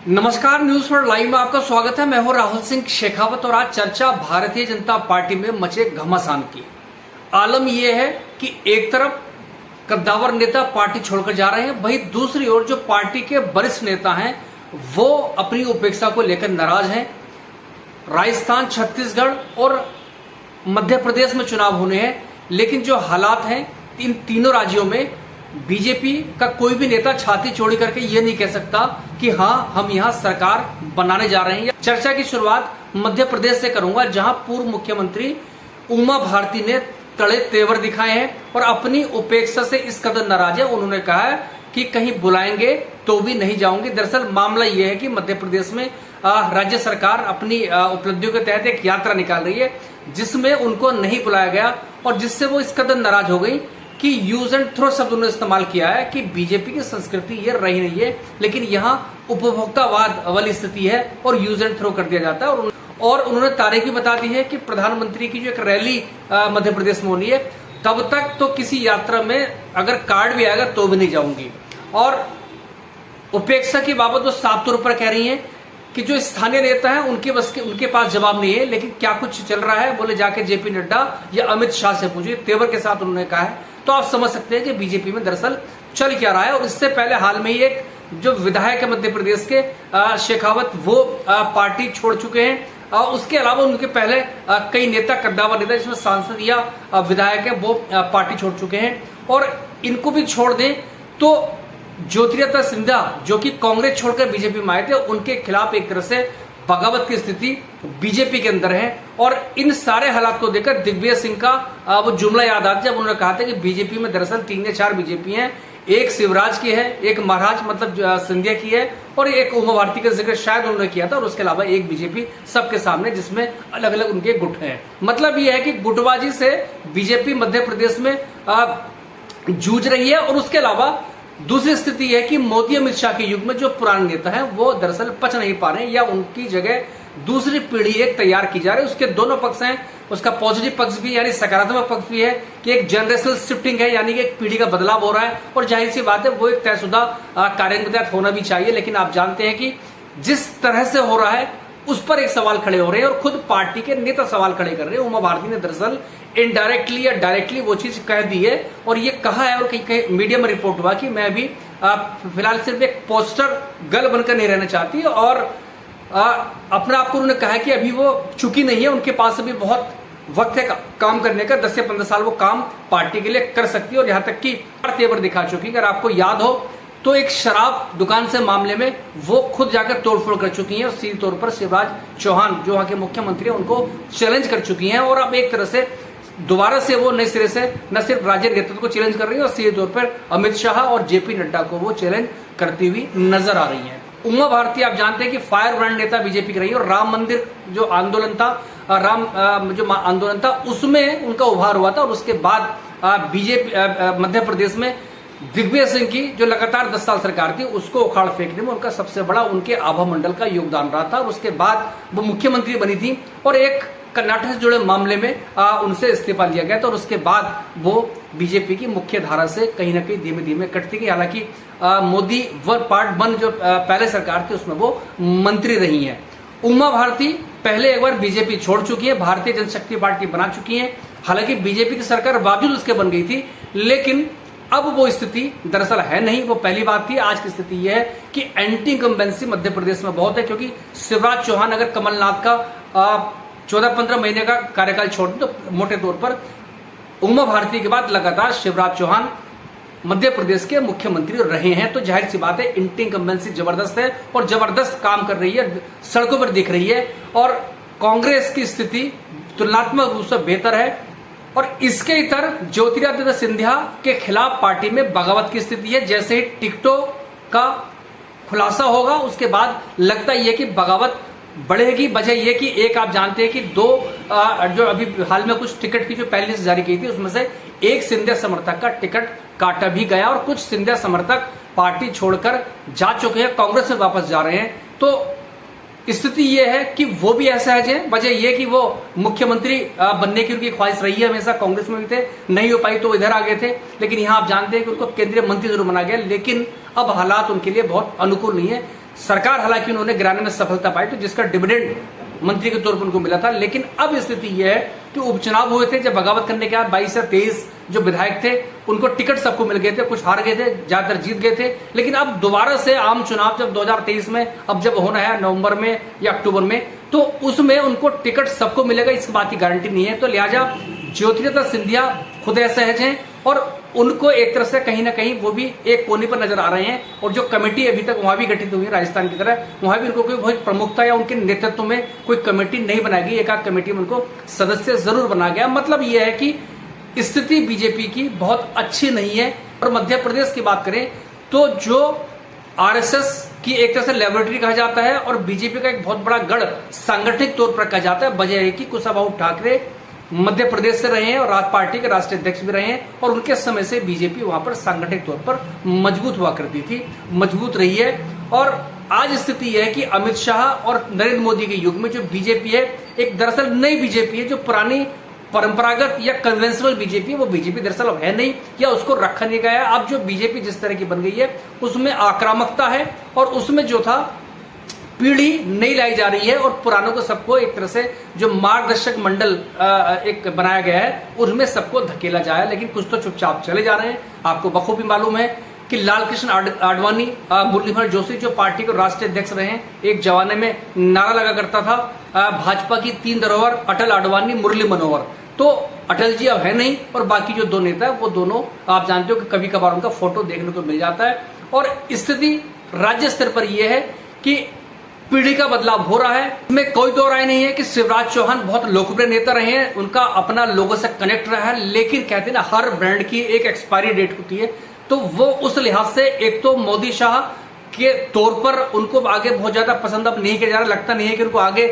नमस्कार, news for live में आपका स्वागत है। मैं हूं राहुल सिंह शेखावत और आज चर्चा भारतीय जनता पार्टी में मचे घमासान की। आलम यह है कि एक तरफ कद्दावर नेता पार्टी छोड़कर जा रहे हैं, वहीं दूसरी ओर जो पार्टी के वरिष्ठ नेता हैं वो अपनी उपेक्षा को लेकर नाराज हैं। राजस्थान, छत्तीसगढ़ और मध्य प्रदेश में चुनाव होने हैं, लेकिन जो हालात हैं इन तीनों राज्यों में बीजेपी का कोई भी नेता छाती चौड़ी करके ये नहीं कह सकता कि हाँ हम यहाँ सरकार बनाने जा रहे हैं। चर्चा की शुरुआत मध्य प्रदेश से करूंगा, जहां पूर्व मुख्यमंत्री उमा भारती ने कड़े तेवर दिखाए हैं और अपनी उपेक्षा से इस कदर नाराज है। उन्होंने कहा है कि कहीं बुलाएंगे तो भी नहीं जाऊंगी। दरअसल मामला यह है कि मध्य प्रदेश में राज्य सरकार अपनी उपलब्धियों के तहत एक यात्रा निकाल रही है जिसमें उनको नहीं बुलाया गया और जिससे वो इस कदर नाराज हो गई कि यूज एंड थ्रो शब्द उन्होंने इस्तेमाल किया है कि बीजेपी की संस्कृति ये रही नहीं है, लेकिन यहाँ उपभोक्तावाद वाली स्थिति है और यूज एंड थ्रो कर दिया जाता है। और उन्होंने तारीख भी बता दी है कि प्रधानमंत्री की जो एक रैली मध्य प्रदेश में होनी है, तब तक तो किसी यात्रा में अगर कार्ड भी आएगा तो भी नहीं जाऊंगी। और उपेक्षा की बाबत वो साफ तौर पर कह रही है कि जो स्थानीय नेता हैं उनके पास जवाब नहीं है, लेकिन क्या कुछ चल रहा है बोले जाके जेपी नड्डा या अमित शाह से पूछिए, तेवर के साथ उन्होंने कहा है। तो आप समझ सकते हैं कि बीजेपी में दरअसल चल क्या रहा है। और इससे पहले हाल में ही एक जो विधायक है मध्य प्रदेश के शेखावत, वो पार्टी छोड़ चुके हैं। उसके अलावा उनके पहले कई नेता, कद्दावर नेता जिसमें सांसद या विधायक है, वो पार्टी छोड़ चुके हैं। और इनको भी छोड़ दें तो ज्योतिरादित्य सिंधिया जो कि कांग्रेस छोड़कर बीजेपी में आए थे, उनके खिलाफ एक तरह से बगावत की स्थिति बीजेपी के अंदर है। और इन सारे हालात को देखकर दिग्विजय सिंह का वो जुमला याद आता है जब उन्होंने कहा था कि बीजेपी में दरअसल 3 या 4 बीजेपी हैं, एक शिवराज की है, एक महाराज मतलब सिंधिया की है और एक उमा भारती का जिक्र शायद उन्होंने किया था, और उसके अलावा एक बीजेपी सबके सामने जिसमें अलग अलग उनके गुट हैं। मतलब यह है कि गुटबाजी से बीजेपी मध्य प्रदेश में जूझ रही है। और उसके अलावा दूसरी स्थिति है कि मोदी अमित शाह के युग में जो पुराने नेता हैं वो दरअसल पच नहीं पा रहे हैं या उनकी जगह दूसरी पीढ़ी एक तैयार की जा रही है। उसके दोनों पक्ष हैं, उसका पॉजिटिव पक्ष भी यानी सकारात्मक पक्ष भी है कि एक जनरेशनल शिफ्टिंग है, यानी कि एक पीढ़ी का बदलाव हो रहा है। और जाहिर सी बात है वो एक तयशुदा कार्य के तहत होना भी चाहिए, लेकिन आप जानते हैं कि जिस तरह से हो रहा है उस पर एक सवाल खड़े हो रहे हैं और खुद पार्टी के नेता सवाल खड़े कर रहे हैं। उमा भारती ने दरअसल इनडायरेक्टली या डायरेक्टली वो चीज कह दी है और ये कहा है, और कहीं मीडिया में रिपोर्ट हुआ कि मैं भी फिलहाल सिर्फ एक पोस्टर गर्ल बनकर नहीं रहना चाहती। और अपना आपको उन्होंने कहा है कि अभी वो चुकी नहीं है, उनके पास अभी बहुत वक्त है काम करने का, 10 से 15 साल वो काम पार्टी के लिए कर सकती है। और यहाँ तक कि तेवर दिखा चुकी है। अगर आपको याद हो तो एक शराब दुकान से मामले में वो खुद जाकर तोड़फोड़ कर चुकी हैं और सीधे तौर पर शिवराज चौहान जो वहां के मुख्यमंत्री हैं उनको चैलेंज कर चुकी हैं। और अब एक तरह से दोबारा से वो नए सिरे से न सिर्फ राज्य नेतृत्व को चैलेंज कर रही है और सीधे तौर पर अमित शाह और जेपी नड्डा को वो चैलेंज करती हुई नजर आ रही है। उमा भारती आप जानते हैं कि फायर ब्रांड नेता बीजेपी की रही है और राम मंदिर जो आंदोलन था, आंदोलन था उसमें उनका उभार हुआ था। और उसके बाद बीजेपी मध्य प्रदेश में दिग्विजय सिंह की जो लगातार 10 साल सरकार थी उसको उखाड़ फेंकने में उनका सबसे बड़ा उनके आभा मंडल का योगदान रहा था। और उसके बाद वो मुख्यमंत्री बनी थी और एक कर्नाटक से जुड़े मामले में उनसे इस्तीफा लिया गया था और उसके बाद वो बीजेपी की मुख्य धारा से कहीं ना कहीं धीमे धीमे कटती गई। हालांकि मोदी पार्ट 1 जो पहले सरकार थी उसमें वो मंत्री रही हैं। उमा भारती पहले एक बार बीजेपी छोड़ चुकी है, भारतीय जनशक्ति पार्टी बना चुकी है। हालांकि बीजेपी की सरकार बावजूद उसके बन गई थी, लेकिन अब वो स्थिति दरअसल है नहीं। वो पहली बात थी। आज की स्थिति यह है कि एंटी इनकम्बेंसी मध्य प्रदेश में बहुत है, क्योंकि शिवराज चौहान अगर कमलनाथ का 14-15 महीने का कार्यकाल छोड़ दें तो मोटे तौर पर उमा भारती के बाद लगातार शिवराज चौहान मध्य प्रदेश के मुख्यमंत्री रहे हैं। तो जाहिर सी बात है एंटी इनकम्बेंसी जबरदस्त है और जबरदस्त काम कर रही है, सड़कों पर दिख रही है। और कांग्रेस की स्थिति तुलनात्मक रूप से बेहतर है। और इसके इतर ज्योतिरादित्य सिंधिया के खिलाफ पार्टी में बगावत की स्थिति है। जैसे ही टिकटों का खुलासा होगा उसके बाद लगता ही है कि बगावत बढ़ेगी। वजह यह कि एक आप जानते हैं कि 2 जो अभी हाल में कुछ टिकट की जो पहली लिस्ट जारी की थी उसमें से एक सिंधिया समर्थक का टिकट काटा भी गया और कुछ सिंधिया समर्थक पार्टी छोड़कर जा चुके हैं, कांग्रेस में वापस जा रहे हैं। तो स्थिति यह है कि वो भी असहज है। वजह यह कि वो मुख्यमंत्री बनने की उनकी ख्वाहिश रही है, हमेशा कांग्रेस में भी थे, नहीं हो पाई तो इधर आ गए थे। लेकिन यहां आप जानते हैं कि उनको केंद्रीय मंत्री जरूर बना गया, लेकिन अब हालात उनके लिए बहुत अनुकूल नहीं है। सरकार हालांकि उन्होंने गिराने में सफलता पाई, तो जिसका डिविडेंड मंत्री के तौर पर उनको मिला था। लेकिन अब स्थिति यह है कि उपचुनाव हुए थे, जब बगावत करने के बाद 22 से 23 जो विधायक थे उनको टिकट सबको मिल गए थे, कुछ हार गए थे, ज्यादातर जीत गए थे। लेकिन अब दोबारा से आम चुनाव जब 2023 में अब जब होना है नवंबर में या अक्टूबर में, तो उसमें उनको टिकट सबको मिलेगा, इस बात की गारंटी नहीं है। तो लिहाजा ज्योतिरादित्य सिंधिया खुद असहज हैं और उनको एक तरह से कहीं ना कहीं वो भी एक कोने पर नजर आ रहे हैं। और जो कमेटी अभी तक वहां भी गठित हुई है राजस्थान की तरह, वहां भी उनको कोई बहुत प्रमुखता या उनके नेतृत्व में कोई कमेटी नहीं बनाई गई। एक आध कमेटी में उनको सदस्य जरूर बना गया। मतलब यह है कि स्थिति बीजेपी की बहुत अच्छी नहीं है। और मध्य प्रदेश की बात करें तो जो आरएसएस की एक तरह से लेबोरेटरी कहा जाता है और बीजेपी का एक बहुत बड़ा गढ़ सांगठनिक तौर पर कहा जाता है, वजह है कि कुशाभाऊ ठाकरे मध्य प्रदेश से रहे हैं और पार्टी के राष्ट्रीय अध्यक्ष भी रहे हैं और उनके समय से बीजेपी वहां पर सांगठनिक तौर पर मजबूत हुआ करती थी, मजबूत रही है। और आज स्थिति यह है कि अमित शाह और नरेंद्र मोदी के युग में जो बीजेपी है, एक दरअसल नई बीजेपी है, जो पुरानी परंपरागत या कन्वेंशनल बीजेपी है, वो बीजेपी दरअसल अब है नहीं या उसको रखा नहीं गया है। अब जो बीजेपी जिस तरह की बन गई है उसमें आक्रामकता है और उसमें जो था पीढ़ी नई लाई जा रही है और पुरानों को सबको एक तरह से जो मार्गदर्शक मंडल एक बनाया गया है उसमें सबको धकेला जाए। लेकिन कुछ तो चुपचाप चले जा रहे हैं। आपको बखूबी मालूम है कि लाल कृष्ण आडवाणी, मुरलीधर जोशी जो पार्टी के राष्ट्रीय अध्यक्ष रहे हैं, एक जमाने में नारा लगा करता था भाजपा की 3 धरोहर अटल, आडवाणी, मुरली मनोहर। तो अटल जी अब है नहीं और बाकी जो 2 नेता है वो दोनों आप जानते हो कि कभी कभार उनका फोटो देखने को मिल जाता है। और स्थिति राज्य स्तर पर यह है कि पीढ़ी का बदलाव हो रहा है। इसमें कोई दो राय नहीं है कि शिवराज चौहान बहुत लोकप्रिय नेता रहे हैं, उनका अपना लोगों से कनेक्ट रहा है। लेकिन कहते हैं ना, हर ब्रांड की एक एक्सपायरी डेट होती है, तो वो उस लिहाज से एक तो मोदी शाह के तौर पर उनको आगे बहुत ज्यादा पसंद अब नहीं किया जा रहा। लगता नहीं है कि उनको आगे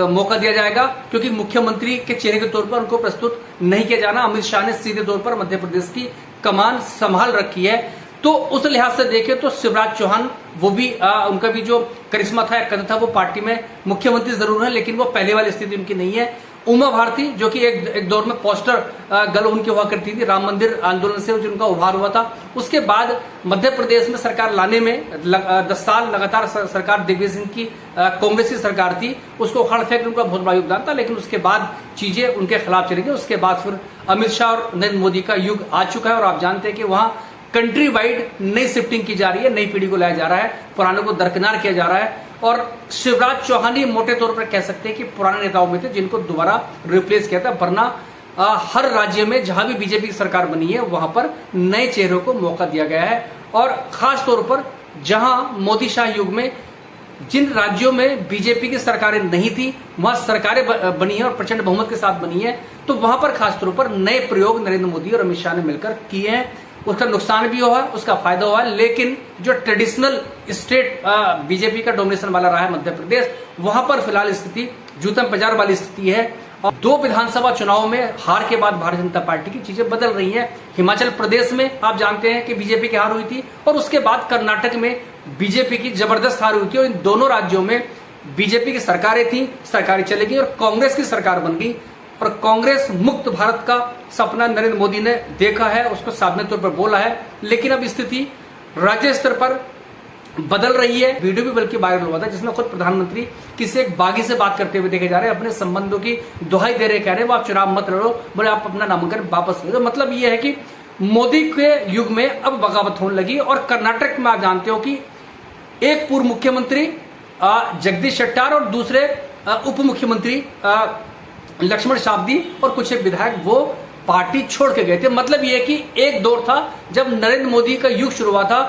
मौका दिया जाएगा, क्योंकि मुख्यमंत्री के चेहरे के तौर पर उनको प्रस्तुत नहीं किया जाना। अमित शाह ने सीधे तौर पर मध्य प्रदेश की कमान संभाल रखी है। तो उस लिहाज से देखें तो शिवराज चौहान वो भी उनका भी जो करिश्मा था, कद था, वो पार्टी में मुख्यमंत्री जरूर है, लेकिन वो पहले वाली स्थिति उनकी नहीं है। उमा भारती जो कि एक दौर में पोस्टर गर्ल उनकी हुआ करती थी, राम मंदिर आंदोलन से जिनका उभार हुआ था, उसके बाद मध्य प्रदेश में सरकार लाने में 10 साल लगातार सरकार दिग्विजय सिंह की कांग्रेस की सरकार थी, उसको उखाड़ फेंक उनका बहुत बड़ा योगदान था। लेकिन उसके बाद चीजें उनके खिलाफ चली गई। उसके बाद फिर अमित शाह और नरेंद्र मोदी का युग आ चुका है और आप जानते हैं कि वहां कंट्री वाइड नई शिफ्टिंग की जा रही है, नई पीढ़ी को लाया जा रहा है, पुरानों को दरकिनार किया जा रहा है। और शिवराज चौहान ही मोटे तौर पर कह सकते हैं कि पुराने नेताओं में थे जिनको दोबारा रिप्लेस किया था। वरना हर राज्य में जहां भी बीजेपी की सरकार बनी है वहां पर नए चेहरों को मौका दिया गया है। और खास तौर पर जहां मोदी शाह युग में जिन राज्यों में बीजेपी की सरकारें नहीं थी वहां सरकारें बनी है और प्रचंड बहुमत के साथ बनी है, तो वहां पर खासतौर पर नए प्रयोग नरेंद्र मोदी और अमित शाह ने मिलकर किए हैं। उसका नुकसान भी हुआ, उसका फायदा हुआ, लेकिन जो ट्रेडिशनल स्टेट बीजेपी का डोमिनेशन वाला रहा है मध्य प्रदेश, वहां पर फिलहाल स्थिति जूतम बाजार वाली स्थिति है। और 2 विधानसभा चुनाव में हार के बाद भारतीय जनता पार्टी की चीजें बदल रही हैं। हिमाचल प्रदेश में आप जानते हैं कि बीजेपी की हार हुई थी और उसके बाद कर्नाटक में बीजेपी की जबरदस्त हार हुई थी। और इन दोनों राज्यों में बीजेपी की सरकारें थी, सरकारें चली गई और कांग्रेस की सरकार बन गई। और कांग्रेस मुक्त भारत का सपना नरेंद्र मोदी ने देखा है, उसको साधने तौर पर बोला है। लेकिन अब स्थिति राज्य स्तर पर बदल रही है। वीडियो भी बल्कि वायरल हुआ था जिसमें खुद प्रधानमंत्री किसी एक बागी से बात करते हुए देखे जा रहे हैं, अपने संबंधों की दुहाई दे रहे, कह रहे हैं वो आप चुनाव मत लड़ो, बोले आप अपना नामांकन वापस ले लो। मतलब ये है कि मोदी के युग में अब बगावत होने लगी। और कर्नाटक में आप जानते हो कि एक पूर्व मुख्यमंत्री जगदीश शेट्टार और दूसरे उप मुख्यमंत्री लक्ष्मण सावदी और कुछ एक विधायक वो पार्टी छोड़ के गए थे। मतलब ये कि एक दौर था जब नरेंद्र मोदी का युग शुरू हुआ था,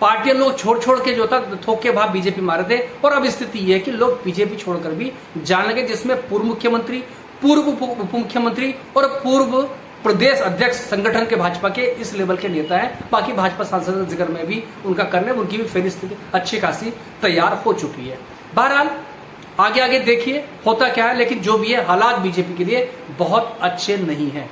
पार्टियां लोग छोड़ के जो था थोक के भाव बीजेपी मारे थे। और अब स्थिति ये है कि लोग बीजेपी छोड़कर भी जाने लगे, जिसमें पूर्व मुख्यमंत्री, पूर्व उप मुख्यमंत्री और पूर्व प्रदेश अध्यक्ष संगठन के भाजपा के इस लेवल के नेता हैं। बाकी भाजपा सांसद जिक्र में भी उनका करने, उनकी भी फेरिस्त अच्छी खासी तैयार हो चुकी है। बहरहाल आगे देखिए होता क्या है, लेकिन जो भी है हालात बीजेपी के लिए बहुत अच्छे नहीं है।